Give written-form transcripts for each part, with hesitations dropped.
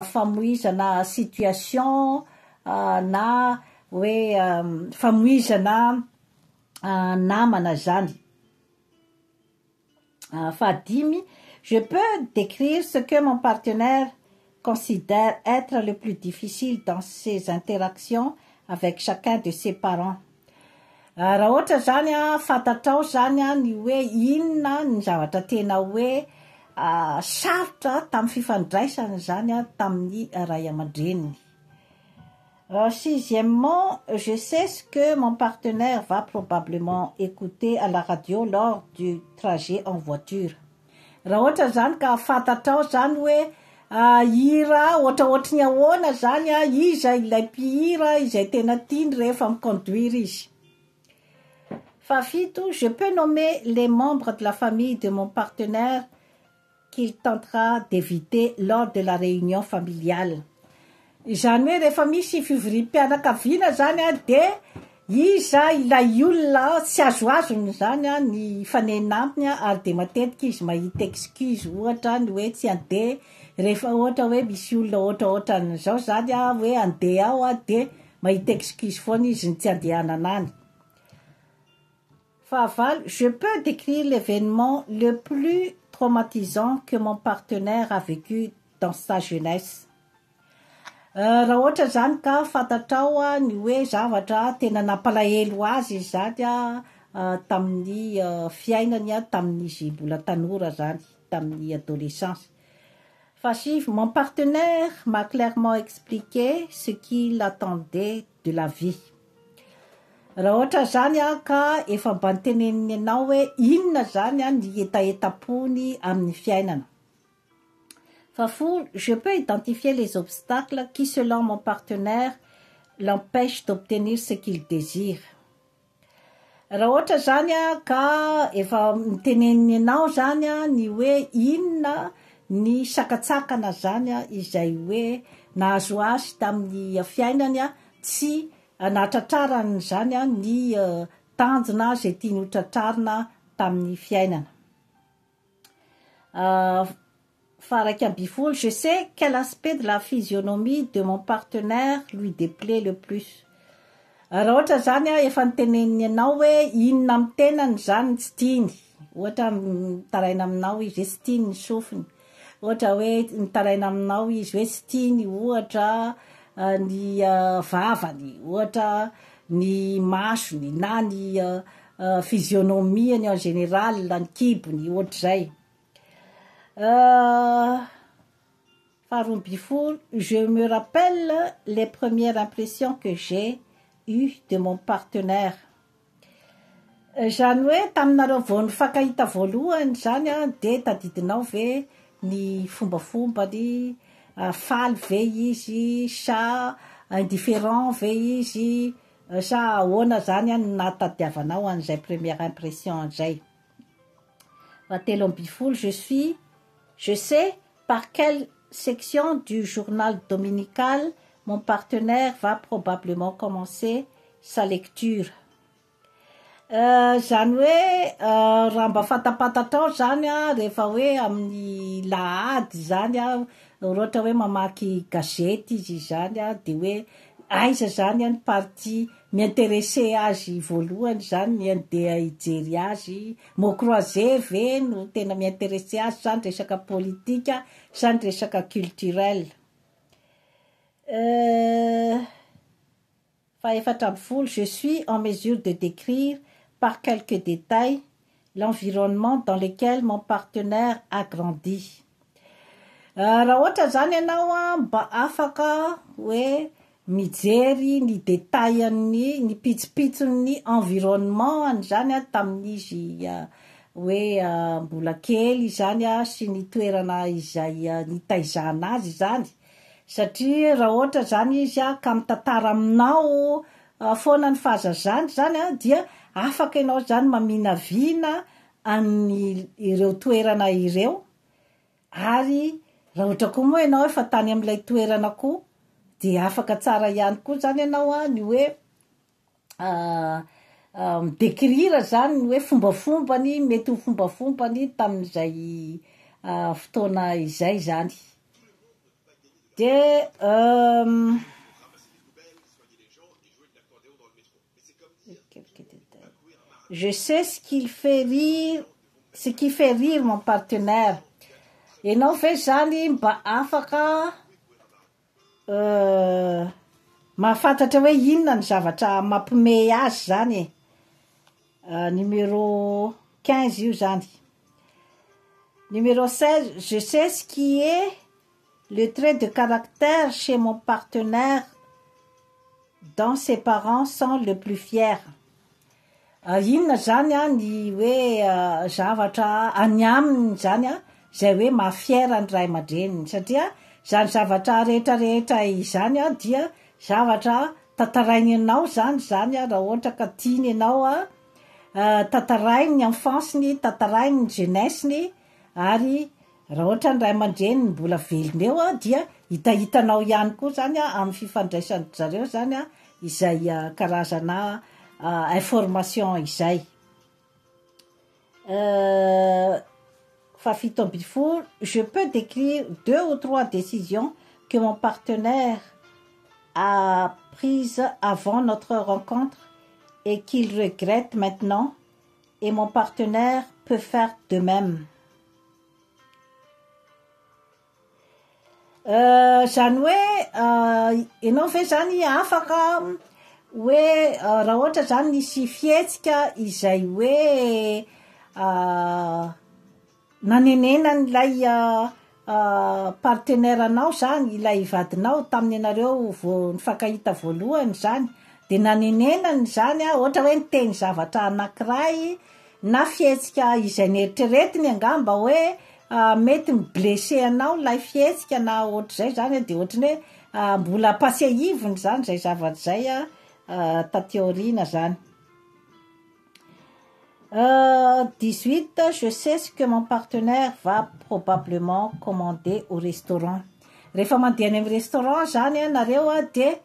famoizana situation na hoe famoizana namana zany. Fahadimy, je peux décrire ce que mon partenaire considère être le plus difficile dans ses interactions avec chacun de ses parents. Raha ohatra zany fantatrao zany ny hoe inona ny zavatra tena hoe sarotra tamin'ny fifandraisana zany tamin'ny ray aman-dreniny. Sixièmement, je sais ce que mon partenaire va probablement écouter à la radio lors du trajet en voiture. Raha ohatra zany ka fantatrao zany hoe hira ohatraohatry ny ahoana zany iza ilay mpihira izay tena tiany rehefa miconduire izy. Fafito, je peux nommer les membres de la famille de mon partenaire qu'il tentera d'éviter lors de la réunion familiale. Izany hoe rehefa misy fivorim-pianakaviana zany de iza ilay olona tsy azoazony zany ny fanenaminy ary de matetika izy mahita excuse ohatra ny hoe tsy andeha rehefa ohatra hoe misy olona ohatraohatran'izao zany hoe andeha ao de mahita excuse foana izy ny tsy andehanana any. Fahavalo, je peux décrire l'événement le plus traumatisant que mon partenaire a vécu dans sa jeunesse. Raha ohatra zany ka fantatrao ny hoe zavatra tena nampalahelo azy zany tamin'ny fiainany tamin'ny izy mbola tanora zany, tamin'ny adolescence. Fahasivy, mon partenaire m'a clairement expliqué ce qu'il attendait de la vie. Raha ohatra zany ka efa mba niteneniny anao hoe inona zany ny etaetapony amin'ny fiainana. Fafolo, je peux identifier les obstacles qui, selon mon partenaire, l'empêchent d'obtenir ce qu'il désire. Raha ohatra zany ka efa niteneniny anao zany ny hoe inona ny sakatsakana zany izay hoe nahazo azy tamin'ny fiainany tsy nahatratrarany zany ny tanjona zay tiany hotratrarina tamin'ny fiainana. Faharaiky amby folo, je sais quel aspect de la physionomie de mon partenaire lui déplaît le plus. Raha ohatra zany efa niteneniny anao hoe inona amin'ny tenany zany tsy tiany, ohatra mitaraina aminao izy hoe tsy tiany ny sofiny, ohatra hoe mitaraina aminao izy hoe tsy tiany ohatra ny vavany, ohatra ny masony na ny physionomiany en général, ny kibony ohatr'izay. Faharoa amby folo, je me rappelle les premières impressions que j'ai eues de mon partenaire. Zany hoe taminareo vao nifankahita voalohany zany de tadidinao ve ny fombafombany, faly ve izy, sa indifférent ve izy, sa ahoana zany nahatadiavanao an'izay première impression zay. Fahatelo amby folo, je sais par quelle section du journal dominical mon partenaire va probablement commencer sa lecture. Zany hoe raha mba fantapatatrao zany rehefa hoe amin'ny lahady zany ohatra hoe mamaky gazety izy zany de hoe aiza zany ny partie m'intéressé azy voalohany zany ny andeha hijery azy, mot croisé ve no tena m'intéressé azy zany resaka politika sa ny resaka culturel. Fahaefatra amby folo, je suis en mesure de décrire par quelques détails l'environnement dans lequel mon partenaire a grandi. Raha ohatra zany ianao mba afaka hoe mijery ny détailany ny pitsopitsony environnement zany tamin'izy hoe mbola kely zany sy ny toerana izay nitaizana azy zany, satria raha ohatra zany izy ka mitantara aminao foana ny fahazazany zany dia afaka ianao zany maminavina ireo toerana ireo, ary raha ohatra koa moa ianao efa tany amin'ilay toerana koa de afaka tsara ihany koa zany ianao ny hoe midécrire zany ny hoe fombafombany, mety ho fombafombany tamin'izay fotoana izay zany. de je sais ce qui fait rire mon partenaire. Ianao ve zany mba afaka mahafantatra hoe inona ny zavatra mampiomehy azy zany e. Numéro 15 io zany. Numéro 16, je sais ce qui est le trait de caractère chez mon partenaire dont ses parents sont le plus fiers. Inona zany ny hoe zavatra any aminy zany zay hoe mahafiera ny ray aman-dreniny satria zany zavatra rehetrarehetra izany dia zavatra tantarainy ianao zany raha ohatra ka tiany ianao tantarainy ny enfance-ny, tantarainy ny jeunesse-ny ary raha ohatra ny ray aman-dreniny mbola velona eo dia hitahitanao ihany koa zany amin'ny fifandraisany zareo zany izay karazana information izay. Fafito ambin'ny folo, je peux décrire 2 ou 3 décisions que mon partenaire a prises avant notre rencontre et qu'il regrette maintenant, et mon partenaire peut faire de même. Zany hoe ianao ve zany afaka hoe raha ohatra zany nisy fihetsika izay hoe nanenena n'ilay partenaire anao zany, ilay vadinao tamin'ny ianareo vao nifankahita voalohany zany, de nanenenany zany ohatra hoe niteny zavatra anankiray na fihetsika izay nieritreretiny angamba hoe mety miblesse anao ilay fihetsika na ohatr'izay zany de ohatrany hoe mbola pasehivony zany zay zavatra zay taty aoriana zany. 18, je sais ce que mon partenaire va probablement commander au restaurant. Rehefa mandeha any amin'ny restaurant zany nareo de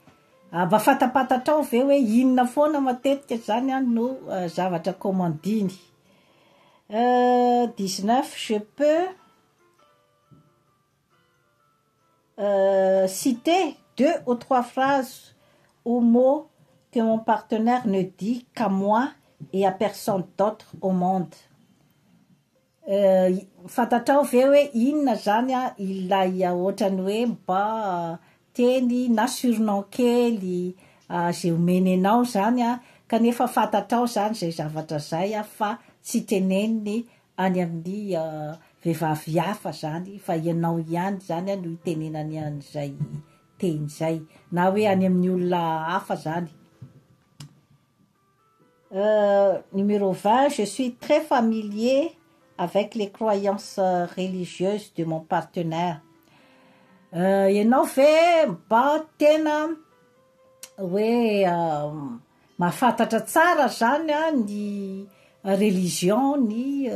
mba fatapatatrao ve hoe inona foana matetika zany no zavatra commandiny. 19, je peux citer 2 ou 3 phrases ou mots que mon partenaire ne dit qu'à moi et à personne d'autre au monde. Fantatrao ve hoe inona zany ilay ohatrany hoe mba teny na surnom kely zay omeny anao zany kanefa fantatrao zany zay zavatra zay fa tsy teneniny any amin'ny vehivavy hafa zany fa ianao ihany zany no itenenany an'izay teny zay na hoe any amin'ny olona hafa zany. Numéro 20, je suis très familier avec les croyances religieuses de mon partenaire. Ianao ve mba tena hoe mahafantatra tsara zany ny religion ny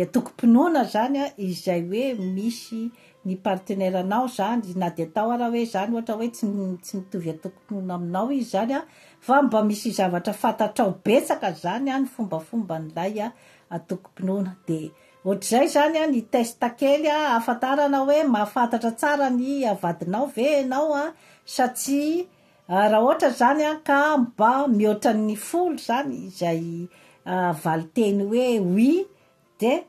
atokom-pinoana zany izay hoe misy ny partenaire anao zany na de atao ara hoe zany ohatra hoe tsy mitovy atokom-pinoana aminao izy zany fa mba misy zavatra fantatrao betsaka zany ny fombafomba n'ilay atokom-pinoana de ohatr'izay zany ny testa kely ahafantarana hoe mahafantatra tsara ny vadinao ve ianao satria raha ohatra zany ka mba mihoatra ny folo zany izay valiteny hoe oui de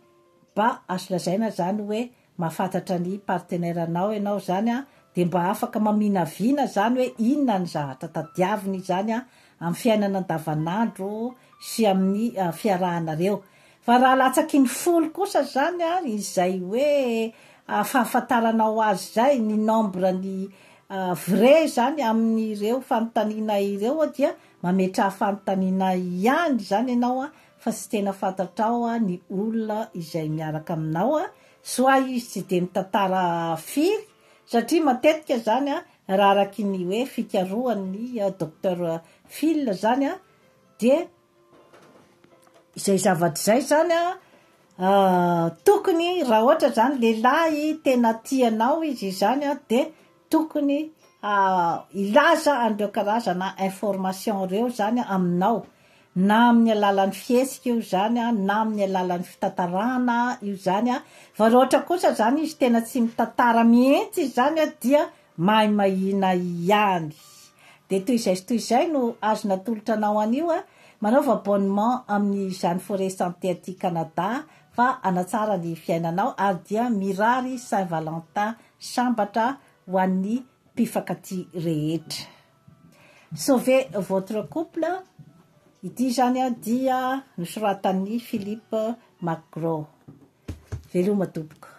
mba azo lazaina zany hoe mahafantatra ny partenaire anao ianao zany de mba afaka maminavina zany hoe inona ny zavatra tadiaviny zany amin'ny fiainana andavanandro sy amin'ny fiarahanareo. Fa raha latsaky ny folo kosa zany izay hoe fahafantaranao azy zay ny nombre ny vrai zany amin'ireo fanontaniana ireo dia mametra fanontaniana ihany zany ianao fa tsy tena fantatrao ny olona izay miaraka aminao soit izy tsy de mitantara firy satria matetika zany raha araky ny hoe fikarohan'ny docteur Phil zany de izay zavatra zay zany tokony raha ohatra zany lehilahy tena tianao izy zany de tokony ilaza an'ireo karazana information reo zany aminao na amin'ny alalan'ny fiesika io zany na amin'ny alalan'ny fitantarana io zany fa raha ohatra kosa zany izy tena tsy mitantara mihitsy izy zany dia mahay mahina ihany. De toy izay no azo natolotra anao an'io manaova abonnement amin'ny Jeanne Forêt Santé aty Canada fa hanatsara ny fiainanao ary dia mirary Saint-Valentin sambatra ho an'ny mpifankatia rehetra. Sauvez votre couple. Ity zany dia nosoratan'ny Philippe Macron. Veloma tompoko.